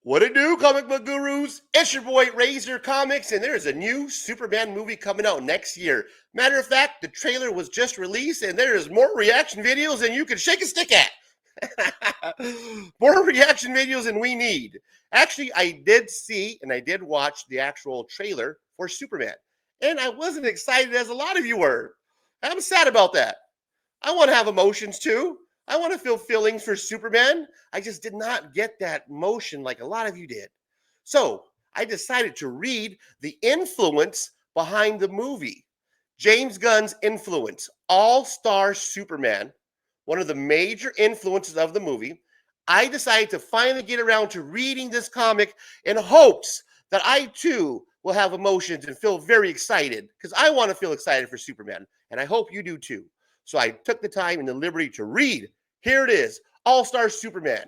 What it do, comic book gurus? It's your boy Razor Comics, and there's a new Superman movie coming out next year. Matter of fact, the trailer was just released, and there is more reaction videos than you can shake a stick at. More reaction videos than we need. Actually, I did see and I did watch the actual trailer for Superman, and I wasn't excited as a lot of you were. I'm sad about that. I want to have emotions too. I want to feel feelings for Superman. I just did not get that emotion like a lot of you did. So I decided to read the influence behind the movie. James Gunn's influence, All-Star Superman, one of the major influences of the movie. I decided to finally get around to reading this comic in hopes that I too will have emotions and feel very excited because I want to feel excited for Superman, and I hope you do too. So I took the time and the liberty to read. Here it is, All-Star Superman.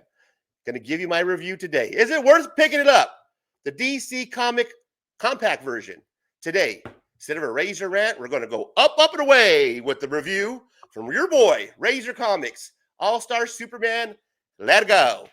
Going to give you my review today. Is it worth picking it up? The DC comic compact version today. Instead of a Razor rant, we're going to go up and away with the review from your boy, Razor Comics. All-Star Superman, let it go.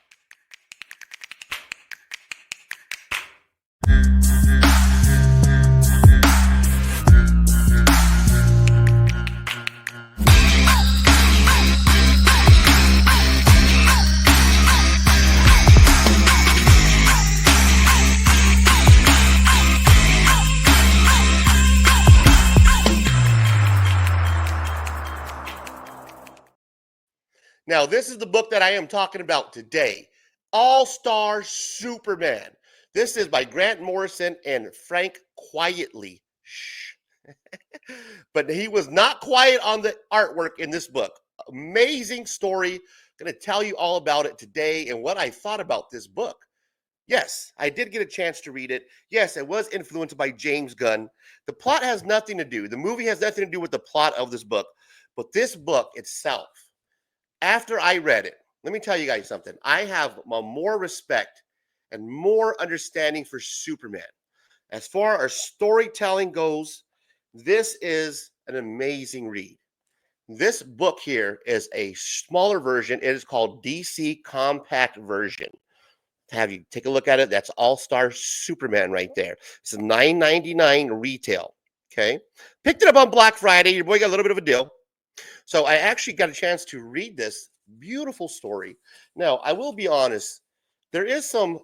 Now, this is the book that I am talking about today, All-Star Superman. This is by Grant Morrison and Frank Quietly. Shh. But he was not quiet on the artwork in this book. Amazing story. Going to tell you all about it today and what I thought about this book. Yes, I did get a chance to read it. Yes, it was influenced by James Gunn. The plot has nothing to do. The movie has nothing to do with the plot of this book. But this book itself, after I read it, let me tell you guys something. I have more respect and more understanding for Superman. As far as storytelling goes, this is an amazing read. This book here is a smaller version. It is called DC Compact Version. Have you take a look at it? That's All-Star Superman right there. It's a $9.99 retail. Okay. Picked it up on Black Friday. Your boy got a little bit of a deal. So I actually got a chance to read this beautiful story. Now, I will be honest, there is some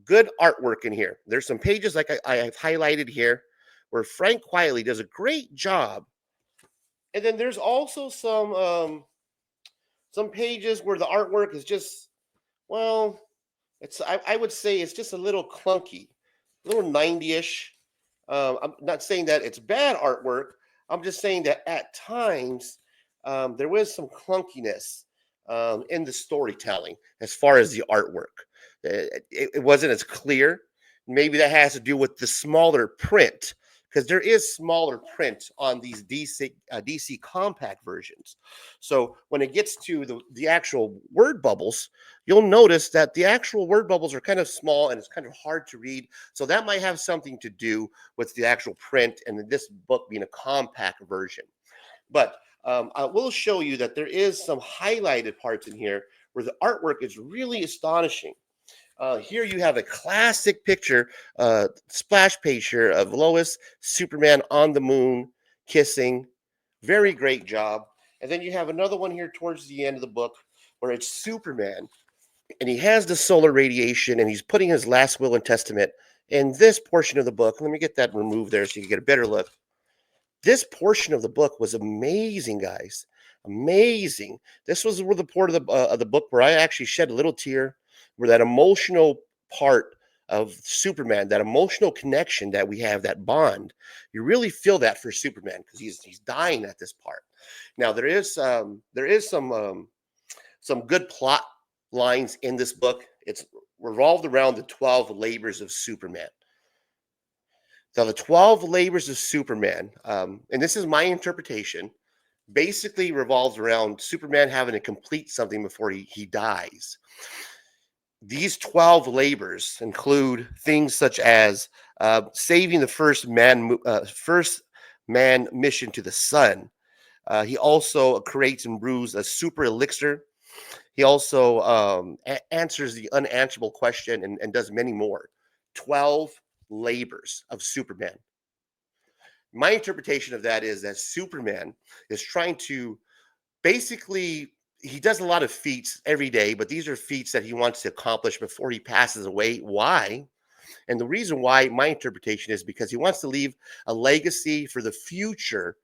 good artwork in here. There's some pages like I have highlighted here where Frank Quietly does a great job. And then there's also some pages where the artwork is just, well, I would say it's just a little clunky, a little 90-ish. I'm not saying that it's bad artwork. I'm just saying that at times there was some clunkiness in the storytelling as far as the artwork. It wasn't as clear. Maybe that has to do with the smaller print, because there is smaller print on these DC compact versions. So when it gets to the actual word bubbles, you'll notice that the actual word bubbles are kind of small and it's kind of hard to read. So that might have something to do with the actual print and this book being a compact version. But I will show you that there is some highlighted parts in here where the artwork is really astonishing. Here you have a classic picture, splash page here of Lois, Superman on the moon, kissing. Very great job. And then you have another one here towards the end of the book where it's Superman, and he has the solar radiation, and he's putting his last will and testament in this portion of the book. Let me get that removed there so you can get a better look. This portion of the book was amazing, guys. Amazing. This was the part of the book where I actually shed a little tear, where that emotional part of Superman, that emotional connection that we have, that bond, you really feel that for Superman because he's dying at this part. Now there is some good plot lines in this book. It's revolved around the 12 labors of Superman. Now, the 12 labors of Superman, and this is my interpretation, basically revolves around Superman having to complete something before he dies. These 12 labors include things such as saving the first man mission to the sun. He also creates and brews a super elixir. He also answers the unanswerable question and does many more. 12 labors of Superman. My interpretation of that is that Superman is trying to basically, he does a lot of feats every day, but these are feats that he wants to accomplish before he passes away. Why? And the reason why, my interpretation, is because he wants to leave a legacy for the future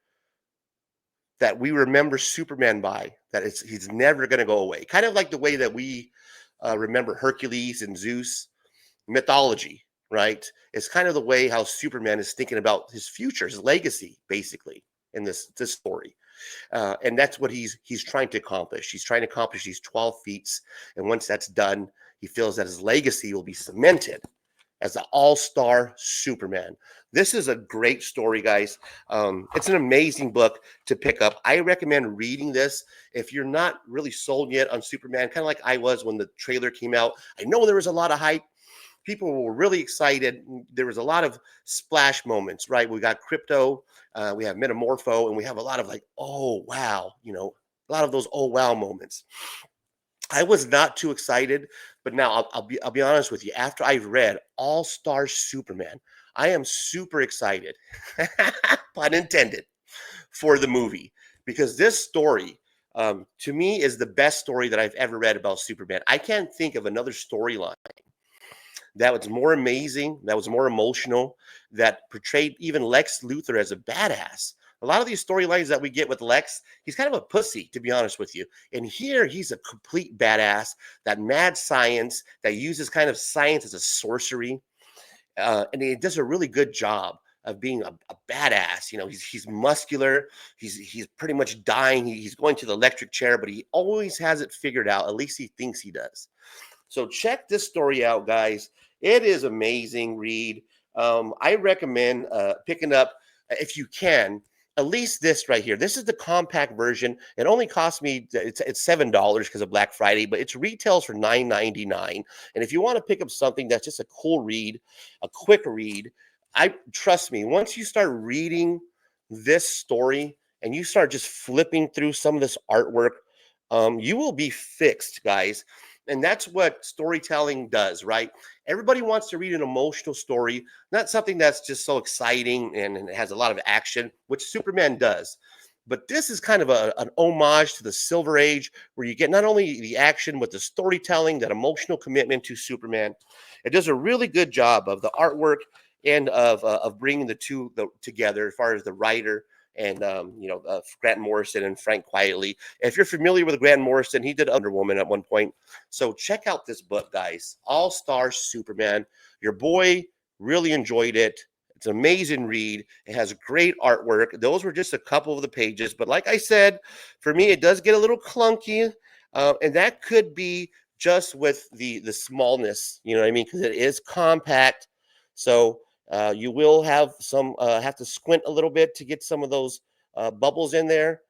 that we remember Superman by, that he's never going to go away. Kind of like the way that we remember Hercules and Zeus mythology, right? It's kind of the way how Superman is thinking about his future, his legacy, basically, in this story. And that's what he's trying to accomplish. He's trying to accomplish these 12 feats, and once that's done, he feels that his legacy will be cemented as the all-star Superman. This is a great story, guys. It's an amazing book to pick up. I recommend reading this if you're not really sold yet on Superman, kind of like I was when the trailer came out. I know there was a lot of hype. People were really excited. There was a lot of splash moments, right? We got Crypto, we have Metamorpho, and we have a lot of like, oh wow, a lot of those oh wow moments. I was not too excited, but now I'll be honest with you. After I've read All Star Superman, I am super excited, pun intended, for the movie, because this story, to me, is the best story that I've ever read about Superman. I can't think of another storyline that was more amazing, that was more emotional, that portrayed even Lex Luthor as a badass. A lot of these storylines that we get with Lex, he's kind of a pussy, to be honest with you. And here, he's a complete badass, that mad science, that uses kind of science as a sorcery. And he does a really good job of being a badass. He's muscular. He's pretty much dying. He's going to the electric chair, but he always has it figured out. At least he thinks he does. So check this story out, guys. It is amazing read. I recommend picking up, if you can, at least this right here. This is the compact version. It only cost me, it's $7 because of Black Friday, but it's retails for $9.99. And if you want to pick up something that's just a cool read, a quick read, I trust me, once you start reading this story and you start just flipping through some of this artwork, you will be fixed, guys. And that's what storytelling does, right? Everybody wants to read an emotional story, not something that's just so exciting and has a lot of action, which Superman does. But this is kind of an homage to the Silver Age, where you get not only the action, but the storytelling, that emotional commitment to Superman. It does a really good job of the artwork and of bringing the two together, as far as the writer and Grant Morrison and Frank Quietly. If you're familiar with Grant Morrison, he did Wonder Woman at one point. So check out this book, guys. All Star Superman. Your boy really enjoyed it. It's an amazing read. It has great artwork. Those were just a couple of the pages, but like I said, for me, it does get a little clunky, and that could be just with the smallness. You know what I mean? Because it is compact. So you will have have to squint a little bit to get some of those bubbles in there.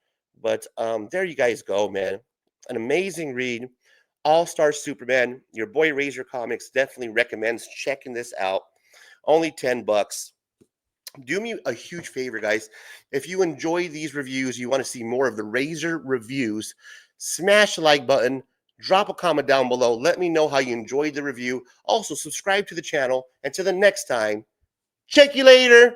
But there you guys go, man. An amazing read. All Star Superman. Your boy Razor Comics definitely recommends checking this out. Only $10. Do me a huge favor, guys. If you enjoy these reviews, you want to see more of the Razor reviews, smash the like button, drop a comment down below. Let me know how you enjoyed the review. Also, subscribe to the channel. And to the next time, check you later.